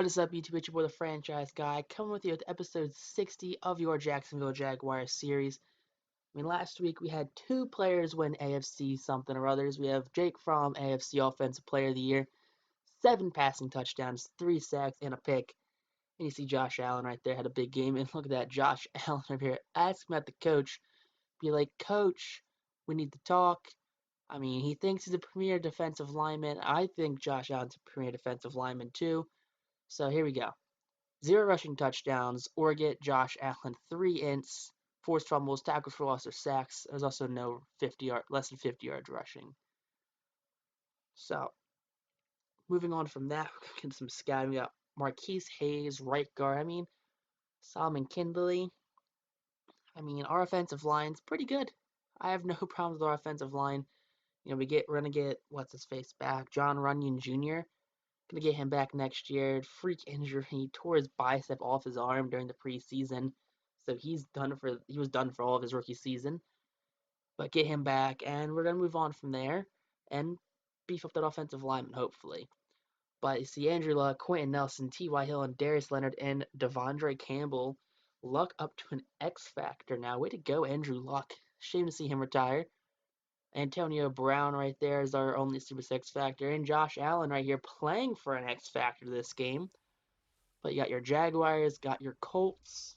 What is up, YouTube? It's your boy, the Franchise Guy, coming with you with episode 60 of your Jacksonville Jaguars series. Last week we had two players win AFC something or others. We have Jake Fromm, AFC Offensive Player of the Year, 7 passing touchdowns, 3 sacks, and a pick. And you see Josh Allen right there had a big game. And look at that, Josh Allen over here asking at the coach, be like, Coach, we need to talk. He thinks he's a premier defensive lineman. I think Josh Allen's a premier defensive lineman too. So here we go. 0 rushing touchdowns, or get Josh Allen 3 ints, forced fumbles, tackles for loss, or sacks. There's also no less than 50 yards rushing. So, moving on from that, we're going to get some scouting. We got Marquise Hayes, right guard. Solomon Kindley. Our offensive line's pretty good. I have no problems with our offensive line. We're gonna get what's his face back, John Runyon Jr. Gonna get him back next year. Freak injury. He tore his bicep off his arm during the preseason. So he was done for all of his rookie season. But get him back, and we're gonna move on from there and beef up that offensive lineman, hopefully. But you see Andrew Luck, Quentin Nelson, T.Y. Hill, and Darius Leonard, and Devondre Campbell. Luck up to an X Factor now. Way to go, Andrew Luck. Shame to see him retire. Antonio Brown right there is our only Super X Factor. And Josh Allen right here playing for an X Factor this game. But you got your Jaguars, got your Colts.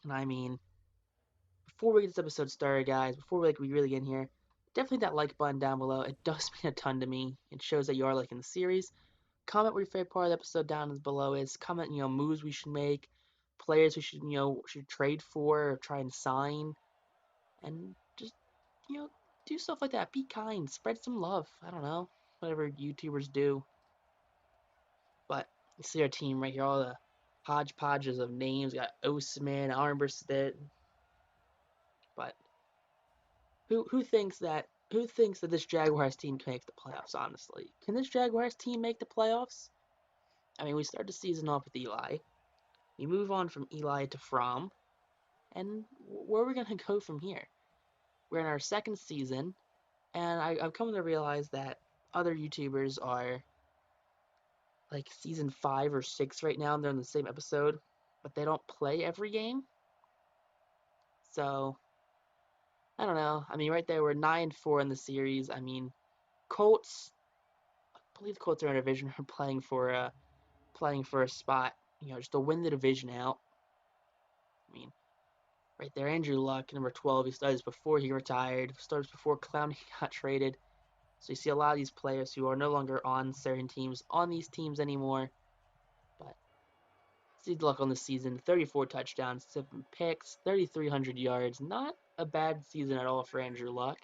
And before we get this episode started, guys, before we really get in here, definitely that like button down below. It does mean a ton to me. It shows that you are liking the series. Comment what your favorite part of the episode down below is. Comment, moves we should make, players we should trade for or try and sign. And just, do stuff like that. Be kind. Spread some love. I don't know. Whatever YouTubers do. But you see our team right here. All the hodgepodges of names. We got Osman, Armstead. But who thinks that this Jaguars team can make the playoffs, honestly? Can this Jaguars team make the playoffs? We start the season off with Eli. We move on from Eli to Fromm. And where are we going to go from here? We're in our second season. And I've come to realize that other YouTubers are like season 5 or 6 right now, and they're in the same episode, but they don't play every game. So, I don't know. Right there, we're 9-4 in the series. Colts, I believe the Colts are in a division, are playing for a spot, just to win the division out. Right there, Andrew Luck, number 12, he started before he retired, started before Clowney got traded. So you see a lot of these players who are no longer on certain teams, on these teams anymore. But see Luck on the season, 34 touchdowns, 7 picks, 3,300 yards. Not a bad season at all for Andrew Luck.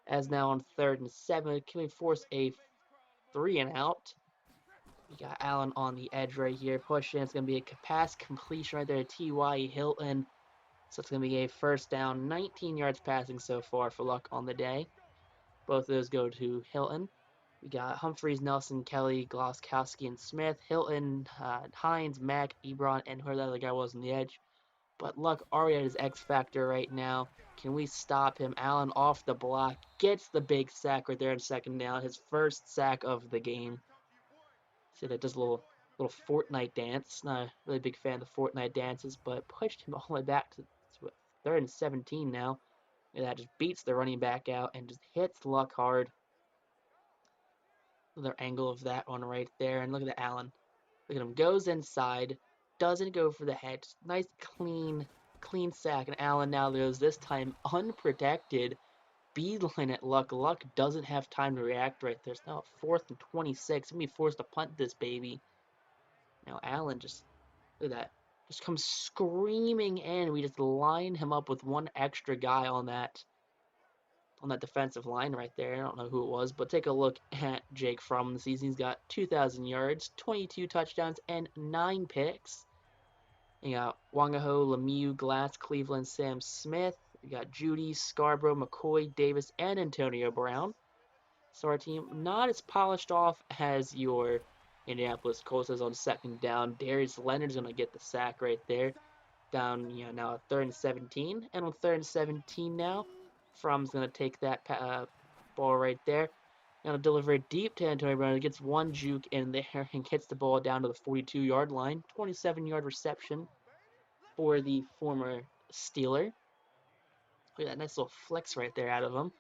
As now on 3rd and 7, can we force a 3 and out? We got Allen on the edge right here, pushing. It's going to be a pass completion right there to T.Y. Hilton. So it's going to be a first down, 19 yards passing so far for Luck on the day. Both of those go to Hilton. We got Humphreys, Nelson, Kelly, Gloskowski, and Smith. Hilton, Hines, Mack, Ebron, and whoever the other guy was on the edge. But Luck already at his X Factor right now. Can we stop him? Allen off the block. Gets the big sack right there in 2nd down. His first sack of the game. See that does a little Fortnite dance. Not a really big fan of the Fortnite dances, but pushed him all the way back to 3rd and 17 now. And that just beats the running back out and just hits Luck hard. Another angle of that one right there. And look at the Allen. Look at him. Goes inside. Doesn't go for the head. Nice, clean sack. And Allen now goes this time unprotected. Beeline at Luck. Luck doesn't have time to react right there. It's now 4th and 26. He's going to be forced to punt this baby. Now Allen just, look at that. Just comes screaming in. We just line him up with one extra guy on that defensive line right there. I don't know who it was, but take a look at Jake Fromm the season. He's got 2,000 yards, 22 touchdowns, and 9 picks. You got Wangaho, Lemieux, Glass, Cleveland, Sam Smith. You got Judy, Scarborough, McCoy, Davis, and Antonio Brown. So our team not as polished off as your Indianapolis Colts is on 2nd down. Darius Leonard's going to get the sack right there. Down, now at 3rd and 17. And on 3rd and 17 now, Fromm's going to take that ball right there. Gonna deliver it deep to Antonio Brown. It gets one juke in there and gets the ball down to the 42-yard line. 27-yard reception for the former Steeler. Look at that nice little flex right there out of him.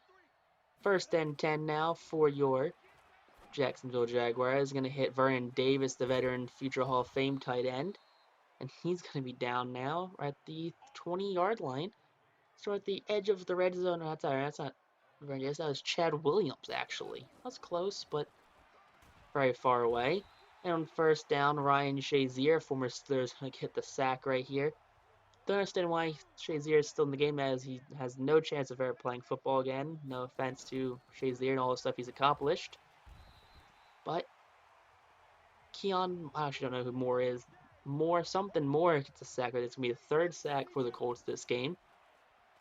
1st and 10 now for your Jacksonville Jaguars. Going to hit Vernon Davis, the veteran future Hall of Fame tight end. And he's going to be down now at the 20-yard line. So at the edge of the red zone. No, that's not Vernon Davis. That was Chad Williams, actually. That's close, but very far away. And on 1st down, Ryan Shazier, former Steelers, going to hit the sack right here. Don't understand why Shazier is still in the game, as he has no chance of ever playing football again. No offense to Shazier and all the stuff he's accomplished. But Keon, I actually don't know who Moore is. Something more gets a sack. It's going to be the 3rd sack for the Colts this game.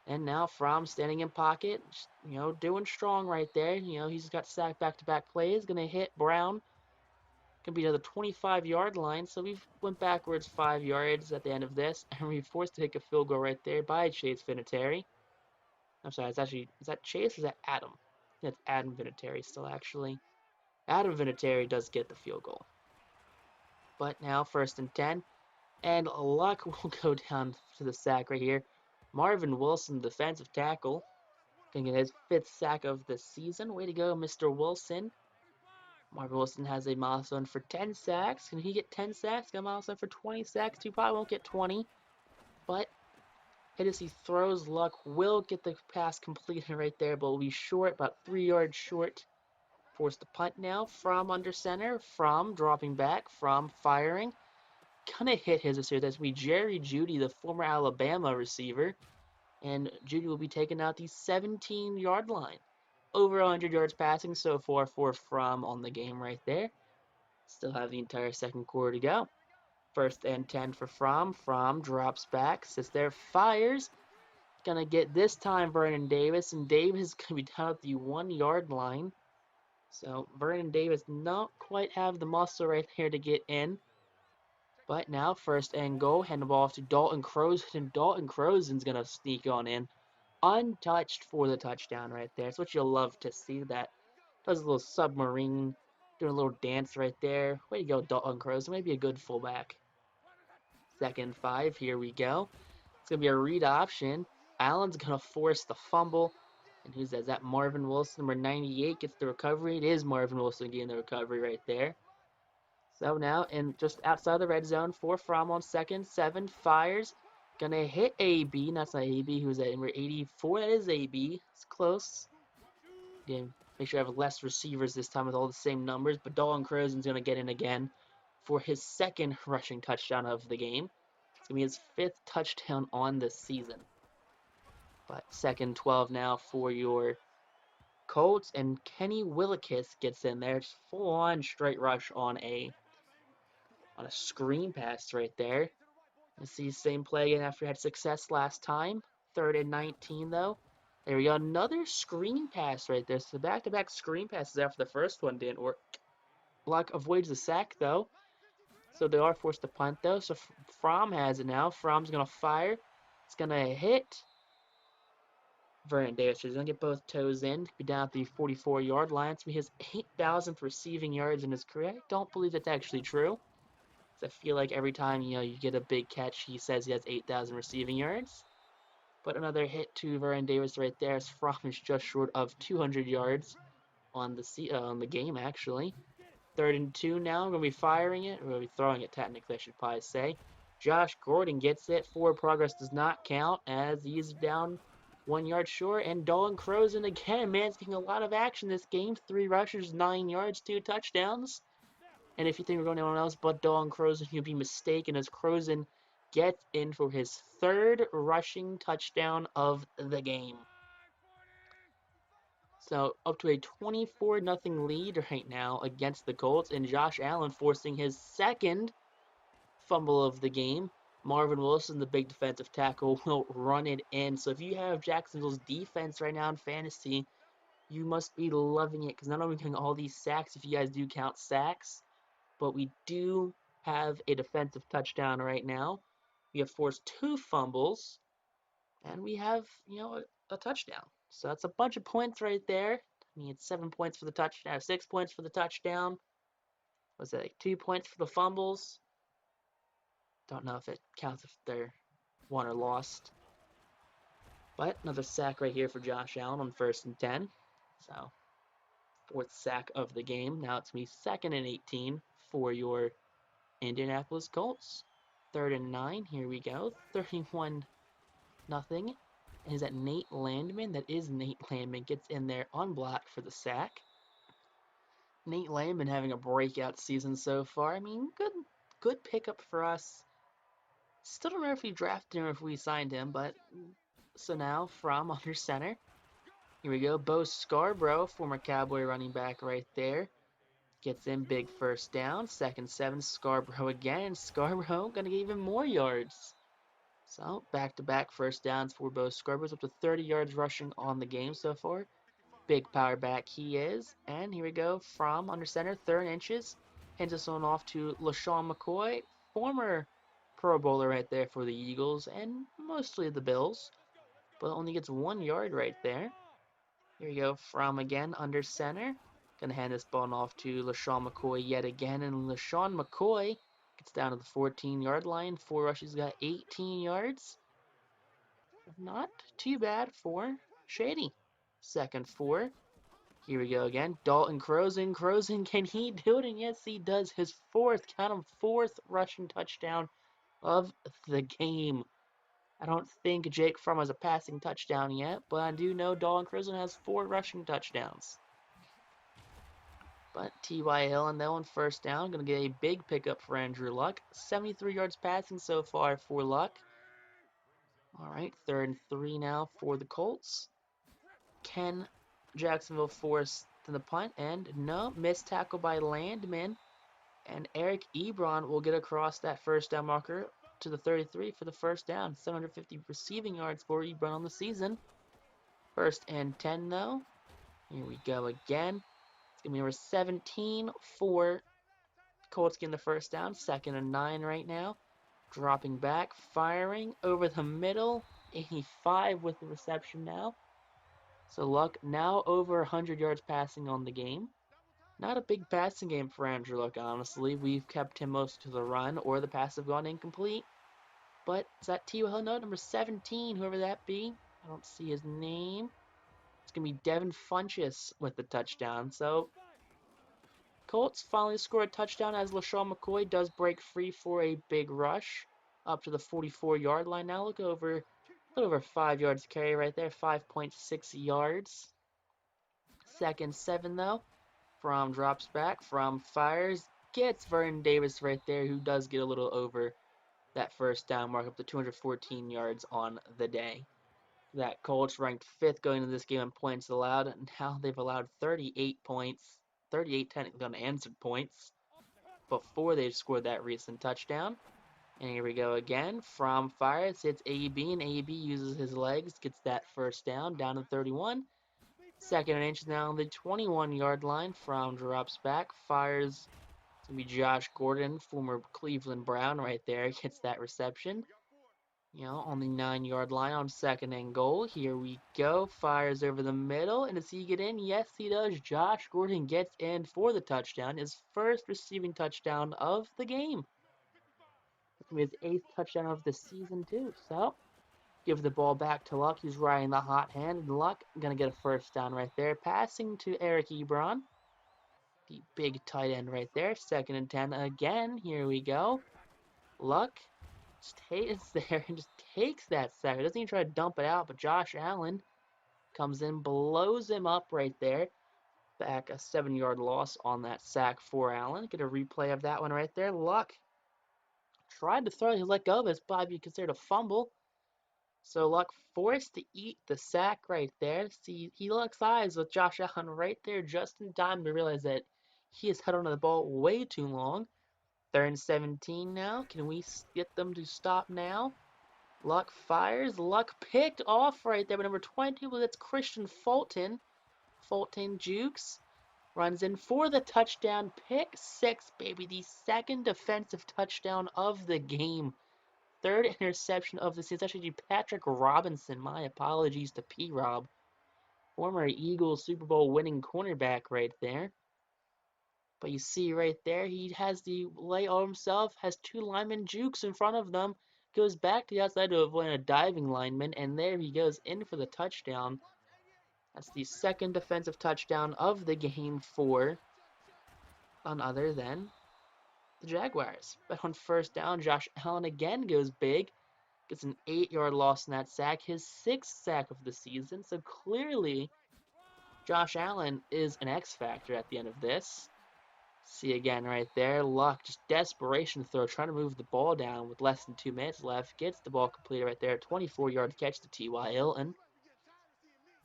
And now Fromm standing in pocket, doing strong right there. He's got sack back-to-back plays. Going to hit Brown. Going to be to the 25-yard line. So we've went backwards 5 yards at the end of this. And we're forced to take a field goal right there by Chase Vinatieri. I'm sorry, is that Chase or is that Adam? I think that's Adam Vinatieri still, actually. Adam Vinatieri does get the field goal. But now 1st and 10. And luck will go down to the sack right here. Marvin Wilson, defensive tackle. Gonna get his 5th sack of the season. Way to go, Mr. Wilson. Marvin Wilson has a milestone for 10 sacks. Can he get 10 sacks? Got a milestone for 20 sacks. He probably won't get 20. But as he throws, Luck will get the pass completed right there, but will be short, about 3 yards short. Forced to punt now. From under center. From dropping back. From firing. Gonna hit his receiver. That's going to be Jerry Jeudy, the former Alabama receiver. And Jeudy will be taken out the 17-yard line. Over 100 yards passing so far for From on the game right there. Still have the entire 2nd quarter to go. 1st and 10 for From. From drops back. Sits there. Fires. Gonna get this time Vernon Davis. And Davis is going to be down at the 1-yard line. So Vernon Davis not quite have the muscle right here to get in. But now 1st and goal, hand the ball off to Dalton Crozen, and Dalton Crozen's going to sneak on in. Untouched for the touchdown right there. It's what you'll love to see. That does a little submarine, doing a little dance right there. Way to go, Dalton Crozen. Maybe a good fullback. 2nd and 5, here we go. It's going to be a read option. Allen's going to force the fumble. And who's that? Is that Marvin Wilson? Number 98 gets the recovery. It is Marvin Wilson getting the recovery right there. So now, and just outside the red zone, for From on 2nd, 7, fires. Gonna hit AB. That's not AB. Who's that? Number 84. That is AB. It's close. Again, make sure I have less receivers this time with all the same numbers. But Dalton Crozen's gonna get in again for his 2nd rushing touchdown of the game. It's gonna be his 5th touchdown on the season. But 2nd 12 now for your Colts, and Kenny Willekes gets in there. It's full-on straight rush on a screen pass right there. You see same play again after he had success last time. 3rd and 19 though. There we go. Another screen pass right there. So back-to-back screen passes after the first one didn't work. Luck avoids the sack though. So they are forced to punt though. So From has it now. From's going to fire. It's going to hit Vernon Davis. He's going to get both toes in. Be down at the 44-yard line. It's his 8,000th receiving yards in his career. I don't believe that's actually true. I feel like every time you get a big catch, he says he has 8,000 receiving yards. But another hit to Vernon Davis right there. As From is just short of 200 yards on the game actually. 3rd and 2 now. We're gonna be firing it. We're gonna be throwing it technically, I should probably say. Josh Gordon gets it. Forward progress does not count as he's down 1 yard short. And Dalton Crozen again, man, is getting a lot of action this game. 3 rushes, 9 yards, 2 touchdowns. And if you think we're going to anyone else but Dalton Crozen, you'll be mistaken, as Crozen gets in for his 3rd rushing touchdown of the game. So up to a 24-0 lead right now against the Colts, and Josh Allen forcing his 2nd fumble of the game. Marvin Wilson, the big defensive tackle, will run it in. So if you have Jacksonville's defense right now in fantasy, you must be loving it, because not only getting all these sacks, if you guys do count sacks, but we do have a defensive touchdown right now. We have forced 2 fumbles, and we have, a touchdown. So that's a bunch of points right there. Need 7 points for the touchdown, 6 points for the touchdown. Was it like 2 points for the fumbles? Don't know if it counts if they're won or lost. But another sack right here for Josh Allen on 1st and 10. So, 4th sack of the game. Now it's me 2nd and 18 for your Indianapolis Colts. 3rd and 9. Here we go. 31 nothing. And is that Nate Landman? That is Nate Landman. Gets in there unblocked for the sack. Nate Landman having a breakout season so far. I mean, good pickup for us. Still don't remember if we drafted him or if we signed him, but so now from under center. Here we go. Bo Scarborough, former Cowboy running back right there. Gets in, big 1st down. 2nd 7, Scarborough again. Scarborough going to get even more yards. So, back-to-back 1st downs for Bo Scarborough. Up to 30 yards rushing on the game so far. Big power back he is. And here we go from under center, 3rd inches. Hands this one off to LaShawn McCoy, former Pro Bowler right there for the Eagles and mostly the Bills. But only gets 1 yard right there. Here we go from again under center. Gonna hand this ball off to LaShawn McCoy yet again. And LaShawn McCoy gets down to the 14-yard line. 4 rushes, got 18 yards. Not too bad for Shady. 2nd 4. Here we go again. Dalton Crozen, can he do it? And yes, he does. His 4th, count him, 4th rushing touchdown of the game. I don't think Jake Fromm has a passing touchdown yet, but I do know Dalton Crozen has 4 rushing touchdowns. But T.Y. Hill and that one 1st down. Going to get a big pickup for Andrew Luck. 73 yards passing so far for Luck. All right, 3rd and 3 now for the Colts. Can Jacksonville force to the punt? And no, missed tackle by Landman. And Eric Ebron will get across that 1st down marker to the 33 for the 1st down. 750 receiving yards for Ebron on the season. 1st and 10 though. Here we go again. It's going to be number 17 for Colts getting the 1st down. 2nd and 9 right now. Dropping back, firing over the middle. 85 with the reception now. So Luck now over 100 yards passing on the game. Not a big passing game for Andrew Luck, honestly. We've kept him most to the run, or the pass have gone incomplete. But it's that T.Y. Hill note, number 17, whoever that be. I don't see his name. It's going to be Devin Funchess with the touchdown. So, Colts finally score a touchdown as LaShawn McCoy does break free for a big rush. Up to the 44-yard line now. Look over, a little over 5 yards to carry right there. 5.6 yards. 2nd 7, though. From drops back, from fires, gets Vernon Davis right there, who does get a little over that 1st down mark, up to 214 yards on the day. That Colts ranked 5th going into this game in points allowed. Now they've allowed 38 points, 38 technically unanswered points, before they've scored that recent touchdown. And here we go again. From fires, hits AB, and AB uses his legs, gets that 1st down to 31. 2nd and inch now on the 21-yard line. From drops back, fires. It's going to be Josh Gordon, former Cleveland Brown right there, gets that reception. On the 9-yard line on 2nd and goal. Here we go. Fires over the middle. And does he get in? Yes, he does. Josh Gordon gets in for the touchdown. His 1st receiving touchdown of the game. It's going to be his 8th touchdown of the season, too. So, give the ball back to Luck. He's riding the hot hand. And Luck going to get a 1st down right there. Passing to Eric Ebron. The big tight end right there. 2nd and 10 again. Here we go. Luck stays there and just takes that sack. Doesn't even try to dump it out, but Josh Allen comes in, blows him up right there. Back a 7-yard loss on that sack for Allen. Get a replay of that one right there. Luck tried to throw, he let go of it. It's probably considered a fumble. So Luck forced to eat the sack right there. See, he locks eyes with Josh Allen right there just in time to realize that he has held onto the ball way too long. 3rd and 17 now. Can we get them to stop now? Luck fires. Luck picked off right there. But number 22, that's Christian Fulton. Fulton jukes. Runs in for the touchdown. Pick 6, baby. The 2nd defensive touchdown of the game. 3rd interception of the season. It's actually Patrick Robinson. My apologies to P-Rob. Former Eagles Super Bowl winning cornerback right there. But you see right there, he has the lay all himself, has two linemen jukes in front of them, goes back to the outside to avoid a diving lineman, and there he goes in for the touchdown. That's the second defensive touchdown of the game for none other than the Jaguars. But on first down, Josh Allen again goes big, gets an 8-yard loss in that sack, his sixth sack of the season. So clearly, Josh Allen is an X factor at the end of this. See again right there, Luck, just desperation throw, trying to move the ball down with less than 2 minutes left. Gets the ball completed right there, 24-yard catch to T.Y. Hilton.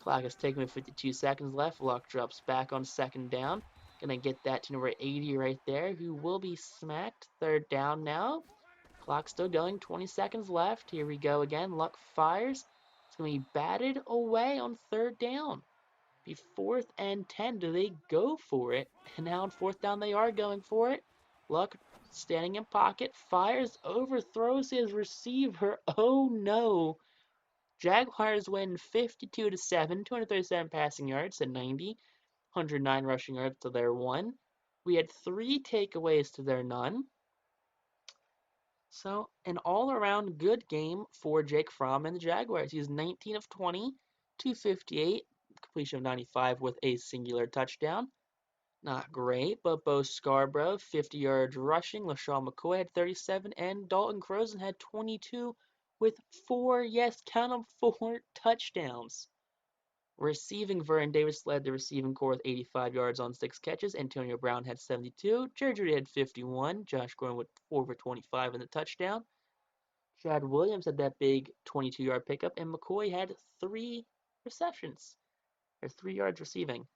Clock is taken with 52 seconds left. Luck drops back on second down. Gonna get that to number 80 right there, who will be smacked. Third down now. Clock still going, 20 seconds left. Here we go again. Luck fires. It's gonna be batted away on third down. Be 4th and 10. Do they go for it? And now on fourth down, they are going for it. Luck standing in pocket, fires, overthrows his receiver. Oh no. Jaguars win 52-7, 237 passing yards and 90, 109 rushing yards to their 1. We had 3 takeaways to their none. So, an all-around good game for Jake Fromm and the Jaguars. He was 19 of 20, 258, completion of 95 with a singular touchdown. Not great, but Bo Scarborough, 50 yards rushing. LaShawn McCoy had 37, and Dalton Crozen had 22 with 4, yes, count them, 4 touchdowns. Receiving, Vernon Davis led the receiving corps with 85 yards on 6 catches. Antonio Brown had 72. Jerry Jeudy had 51. Josh Gordon with 4 for 25 in the touchdown. Chad Williams had that big 22-yard pickup, and McCoy had 3 receptions, or 3 yards receiving.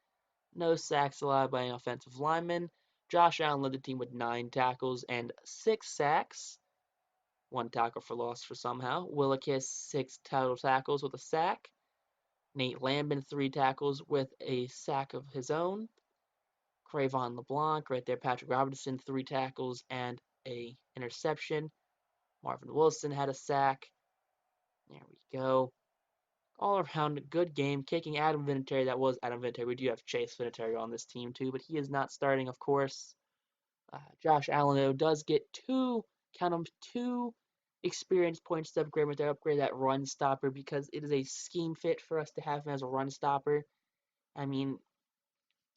No sacks allowed by an offensive lineman. Josh Allen led the team with 9 tackles and 6 sacks. 1 tackle for loss for somehow. Willikis, 6 total tackles with a sack. Nate Lambin, 3 tackles with a sack of his own. Cravon LeBlanc, right there. Patrick Robinson, 3 tackles and a interception. Marvin Wilson had a sack. There we go. All around good game. Kicking Adam Vinatieri. That was Adam Vinatieri. We do have Chase Vinatieri on this team too, but he is not starting, of course. Josh Allen, though, does get 2, count them, 2 experience points to upgrade with their upgrade that run stopper because it is a scheme fit for us to have him as a run stopper. I mean,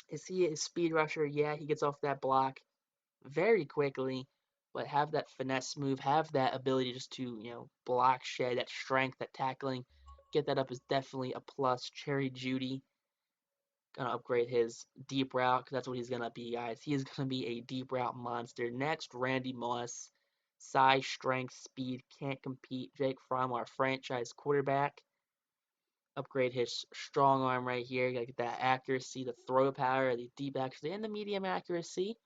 is he a speed rusher? Yeah, he gets off that block very quickly, but have that finesse move, have that ability just to, block, shed, that strength, that tackling, get that up is definitely a plus. Cherry Jeudy, gonna upgrade his deep route because that's what he's gonna be, guys. He is gonna be a deep route monster. Next, Randy Moss, size, strength, speed, can't compete. Jake Fromm, our franchise quarterback. Upgrade his strong arm right here. Gotta get that accuracy, the throw power, the deep accuracy, and the medium accuracy.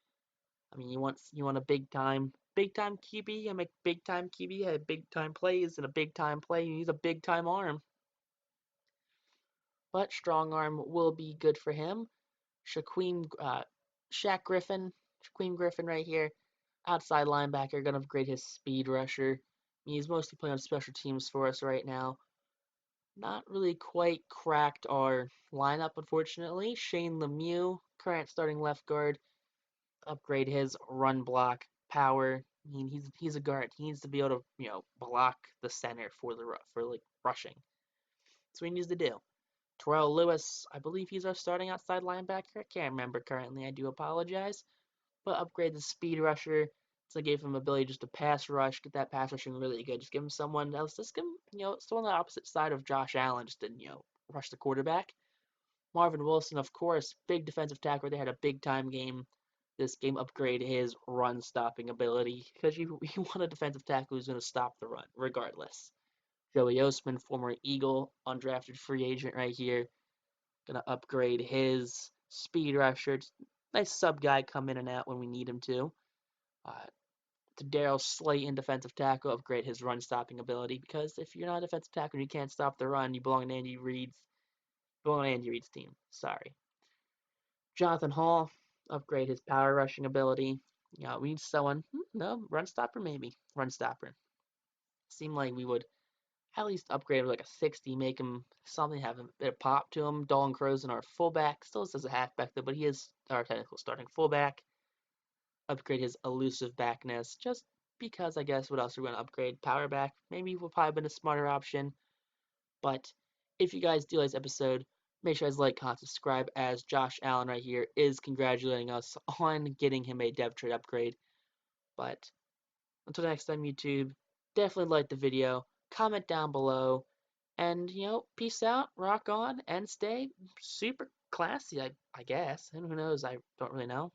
I mean, you want a big time QB. I make big time QB. Had big time plays and a big time play. You need a big time arm. But strong arm will be good for him. Shaquem, Shaq Griffin, Shaquem Griffin right here, outside linebacker, gonna upgrade his speed rusher. He's mostly playing on special teams for us right now. Not really quite cracked our lineup, unfortunately. Shane Lemieux, current starting left guard, upgrade his run block power. I mean, he's a guard. He needs to be able to block the center for like rushing. That's what he needs to do. Terrell Lewis, I believe he's our starting outside linebacker. I can't remember currently. I do apologize. But upgrade the speed rusher. So give him ability just to pass rush, get that pass rushing really good. Just give him someone else. Just give him, someone on the opposite side of Josh Allen, just to, rush the quarterback. Marvin Wilson, of course, big defensive tackle. They had a big time game. This game upgrade his run stopping ability because you want a defensive tackle who's going to stop the run regardless. Joey Osman, former Eagle, undrafted free agent right here, gonna upgrade his speed rusher. Nice sub guy, come in and out when we need him to. To Daryl Slayton, defensive tackle, upgrade his run stopping ability because if you're not a defensive tackle and you can't stop the run, you belong in Andy Reid's team. Sorry. Jonathan Hall, upgrade his power rushing ability. We need someone. No, run stopper maybe. Run stopper. Seemed like we would at least upgrade him like a 60, make him something, have a bit of pop to him. Dolan Crozen, our fullback, still says a halfback though, but he is our technical starting fullback. Upgrade his elusive backness, just because I guess what else are we going to upgrade? Power back, maybe would probably been a smarter option. But if you guys do like this episode, make sure you guys like, comment, subscribe, as Josh Allen right here is congratulating us on getting him a dev trade upgrade. But until next time, YouTube, definitely like the video, comment down below, and, peace out, rock on, and stay super classy, I guess. And who knows? I don't really know.